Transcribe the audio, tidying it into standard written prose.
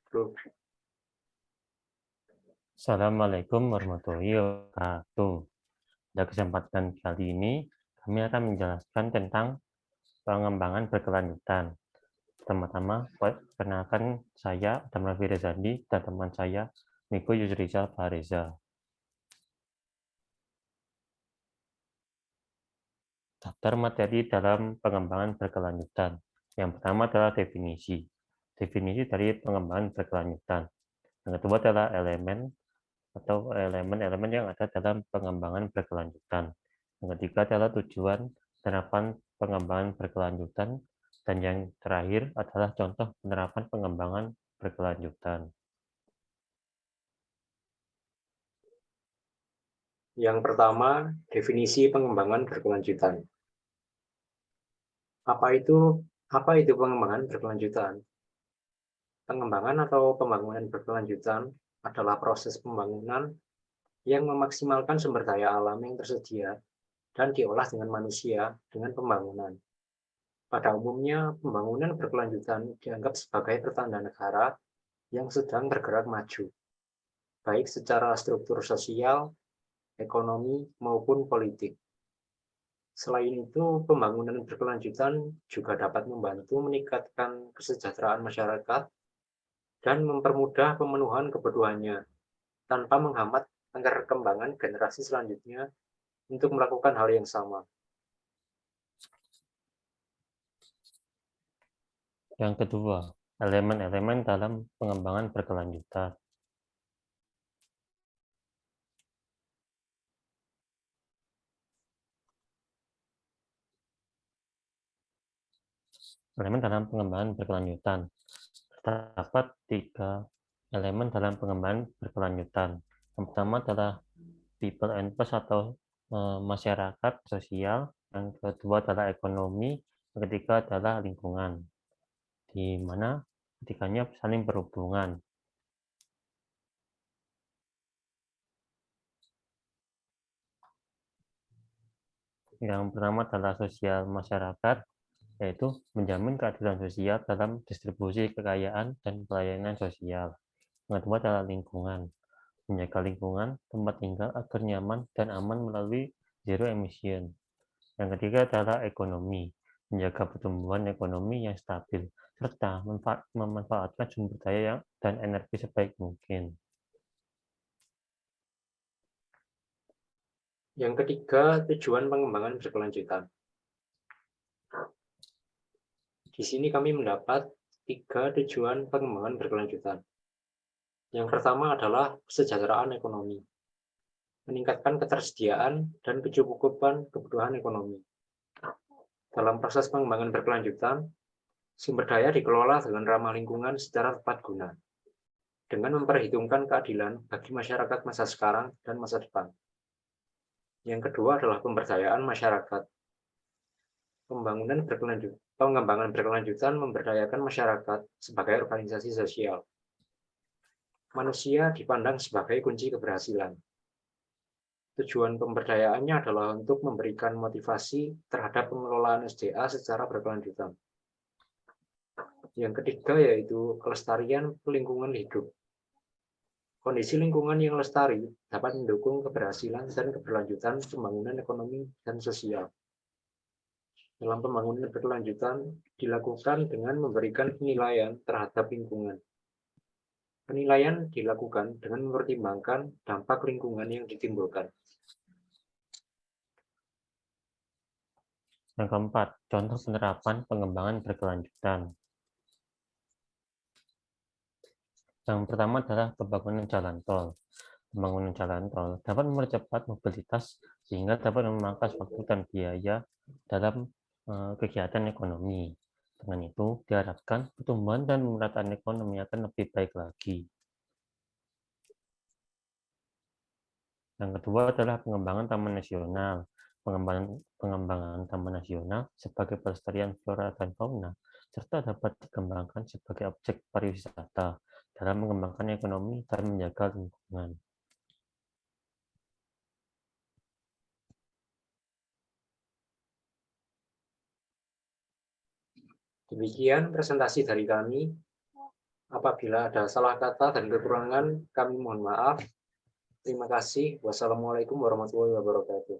Bro. Assalamualaikum warahmatullahi wabarakatuh. Pada kesempatan kali ini, kami akan menjelaskan tentang pengembangan berkelanjutan. Pertama-tama, perkenalkan saya Adam Raffi Rezandi dan teman saya Miko Yusrizal Fahreza. Daftar materi dalam pengembangan berkelanjutan. Yang pertama adalah definisi. Definisi dari pengembangan berkelanjutan. Yang kedua adalah elemen atau elemen-elemen yang ada dalam pengembangan berkelanjutan. Yang ketiga adalah tujuan penerapan pengembangan berkelanjutan, dan yang terakhir adalah contoh penerapan pengembangan berkelanjutan. Yang pertama, definisi pengembangan berkelanjutan. Apa itu pengembangan berkelanjutan? Pengembangan atau pembangunan berkelanjutan adalah proses pembangunan yang memaksimalkan sumber daya alam yang tersedia dan diolah dengan manusia dengan pembangunan. Pada umumnya, pembangunan berkelanjutan dianggap sebagai pertanda negara yang sedang bergerak maju, baik secara struktur sosial, ekonomi, maupun politik. Selain itu, pembangunan berkelanjutan juga dapat membantu meningkatkan kesejahteraan masyarakat dan mempermudah pemenuhan kebutuhannya tanpa menghambat perkembangan generasi selanjutnya untuk melakukan hal yang sama. Yang kedua, elemen-elemen dalam pengembangan berkelanjutan. Elemen dalam pengembangan berkelanjutan. Terdapat 3 elemen dalam pengembangan berkelanjutan. Yang pertama adalah people and place atau masyarakat sosial, yang kedua adalah ekonomi, yang ketiga adalah lingkungan, di mana ketiganya saling berhubungan. Yang pertama adalah sosial masyarakat, yaitu menjamin keadilan sosial dalam distribusi kekayaan dan pelayanan sosial. Yang kedua adalah lingkungan, menjaga lingkungan tempat tinggal agar nyaman dan aman melalui zero emission. Yang ketiga adalah ekonomi, menjaga pertumbuhan ekonomi yang stabil, serta memanfaatkan sumber daya dan energi sebaik mungkin. Yang ketiga, tujuan pengembangan berkelanjutan. Di sini kami mendapat 3 tujuan pengembangan berkelanjutan. Yang pertama adalah kesejahteraan ekonomi, meningkatkan ketersediaan dan kecukupan kebutuhan ekonomi. Dalam proses pengembangan berkelanjutan, sumber daya dikelola dengan ramah lingkungan secara tepat guna, dengan memperhitungkan keadilan bagi masyarakat masa sekarang dan masa depan. Yang kedua adalah pemberdayaan masyarakat. Pengembangan berkelanjutan memberdayakan masyarakat sebagai organisasi sosial. Manusia dipandang sebagai kunci keberhasilan. Tujuan pemberdayaannya adalah untuk memberikan motivasi terhadap pengelolaan SDA secara berkelanjutan. Yang ketiga yaitu kelestarian lingkungan hidup. Kondisi lingkungan yang lestari dapat mendukung keberhasilan dan keberlanjutan pembangunan ekonomi dan sosial. Dalam pembangunan berkelanjutan dilakukan dengan memberikan penilaian terhadap lingkungan. Penilaian dilakukan dengan mempertimbangkan dampak lingkungan yang ditimbulkan. Yang keempat, contoh penerapan pengembangan berkelanjutan. Yang pertama adalah pembangunan jalan tol. Pembangunan jalan tol dapat mempercepat mobilitas sehingga dapat memangkas waktu dan biaya dalam kegiatan ekonomi. Dengan itu, diharapkan pertumbuhan dan pemerataan ekonomi akan lebih baik lagi. Yang kedua adalah pengembangan taman nasional. Pengembangan taman nasional sebagai pelestarian flora dan fauna, serta dapat dikembangkan sebagai objek pariwisata dalam mengembangkan ekonomi dan menjaga lingkungan. Demikian presentasi dari kami. Apabila ada salah kata dan kekurangan, kami mohon maaf. Terima kasih. Wassalamualaikum warahmatullahi wabarakatuh.